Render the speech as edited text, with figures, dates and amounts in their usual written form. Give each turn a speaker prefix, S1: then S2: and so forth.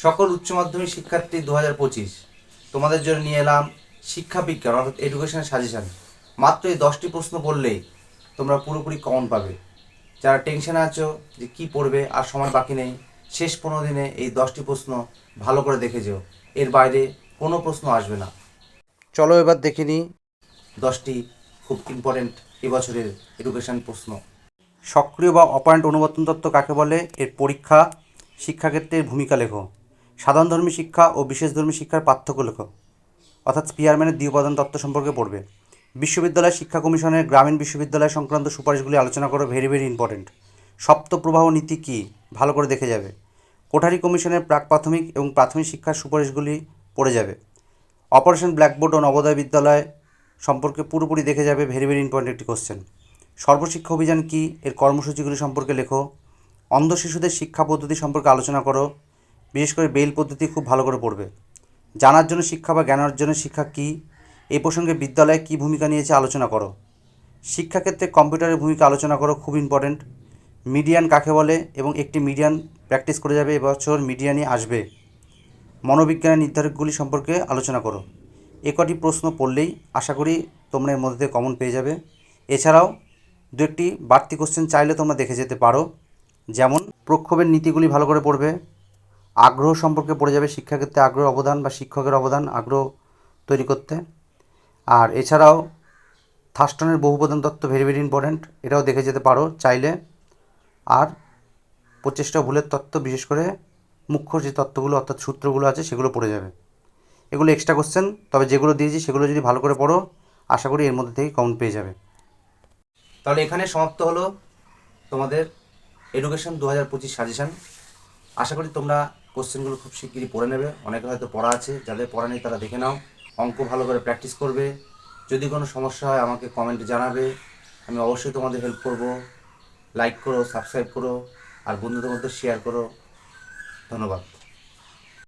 S1: সকল উচ্চ মাধ্যমিক শিক্ষার্থী 2025 তোমাদের জন্য নিয়ে এলাম শিক্ষা বিজ্ঞান অর্থাৎ এডুকেশনের সাজেশন। মাত্র এই 10টি প্রশ্ন পড়লেই তোমরা পুরোপুরি কমন পাবে। যারা টেনশনে আছো যে কি পড়বে আর সময় বাকি নেই, শেষ 15 দিনে এই 10টি প্রশ্ন ভালো করে দেখে যেও, এর বাইরে কোনো প্রশ্ন আসবে না। চলো এবার দেখে নিই 10টি খুব ইম্পর্টেন্ট এবছরের এডুকেশন প্রশ্ন। সক্রিয় বা অপারেন্ট অনুবর্তন তত্ত্ব কাকে বলে? এর পরীক্ষা। শিক্ষাক্ষেত্রের ভূমিকা লেখো। সাধারণধর্মী শিক্ষা ও বিশেষধর্মী শিক্ষার পার্থক্য লেখো। অর্থাৎ স্পিয়ারম্যানের দ্বি-উপাদান তত্ত্ব সম্পর্কে পড়বে। বিশ্ববিদ্যালয় শিক্ষা কমিশনের গ্রামীণ বিশ্ববিদ্যালয় সংক্রান্ত সুপারিশগুলি আলোচনা করো। Very very important. সপ্তপ্রবাহ নীতি কী? ভালো করে দেখে যাবে। কোঠারি কমিশনের প্রাক প্রাথমিক এবং প্রাথমিক শিক্ষার সুপারিশগুলি পড়ে যাবে। অপারেশন ব্ল্যাকবোর্ড ও নবোদয় বিদ্যালয় সম্পর্কে পুরোপুরি দেখে যাবে। ভেরি ভেরি ইম্পর্টেন্ট একটি কোশ্চেন। সর্বশিক্ষা অভিযান কী? এর কর্মসূচিগুলি সম্পর্কে লেখো। অন্ধ শিশুদের শিক্ষা পদ্ধতি সম্পর্কে আলোচনা করো। বিশেষ করে বেইল পদ্ধতি খুব ভালো করে পড়বে। জানার জন্য শিক্ষা বা জ্ঞান অর্জনের শিক্ষা কী? এই প্রসঙ্গে বিদ্যালয়ে কী ভূমিকা নিয়েছে আলোচনা করো। শিক্ষাক্ষেত্রে কম্পিউটারের ভূমিকা আলোচনা করো, খুব ইম্পর্টেন্ট। মিডিয়ান কাকে বলে এবং একটি মিডিয়ান প্র্যাকটিস করে যাবে, এবছর মিডিয়ানই আসবে। মনোবিজ্ঞানের নির্ধারকগুলি সম্পর্কে আলোচনা করো। কটি প্রশ্ন পড়লেই আশা করি তোমরা এর মধ্যে কমন পেয়ে যাবে। এছাড়াও দু একটি বাড়তি কোশ্চেন চাইলে তোমরা দেখে যেতে পারো। যেমন প্রক্ষোভের নীতিগুলি ভালো করে পড়বে। আগ্রহ সম্পর্কে পড়ে যাবে, শিক্ষাক্ষেত্রে আগ্রহ অবদান বা শিক্ষকের অবদান আগ্রহ তৈরি করতে। আর এছাড়াও থার্স্টনের বহুপদন তত্ত্ব ভেরি ভেরি ইম্পর্ট্যান্ট, এটাও দেখে যেতে পারো চাইলে। আর প্রচেষ্টা ভুলের তত্ত্ব, বিশেষ করে মুখ্য যে তত্ত্বগুলো অর্থাৎ সূত্রগুলো আছে সেগুলো পড়ে যাবে। এগুলো এক্সট্রা কোশ্চেন, তবে যেগুলো দিয়েছি সেগুলো যদি ভালো করে পড়ো আশা করি এর মধ্যে থেকে কমন পেয়ে যাবে। তাহলে এখানে সমাপ্ত হলো তোমাদের এডুকেশন 2025 সাজেশন। আশা করি তোমরা কোশ্চেনগুলো খুব শিগগিরই পড়ে নেবে। অনেকের হয়তো পড়া আছে, যাদের পড়া নেই তারা দেখে নাও। অঙ্ক ভালো করে প্র্যাকটিস করবে। যদি কোনো সমস্যা হয় আমাকে কমেন্টে জানাবে, আমি অবশ্যই তোমাদের হেল্প করব। লাইক করো, সাবস্ক্রাইব করো আর বন্ধুদের মধ্যে শেয়ার করো। ধন্যবাদ।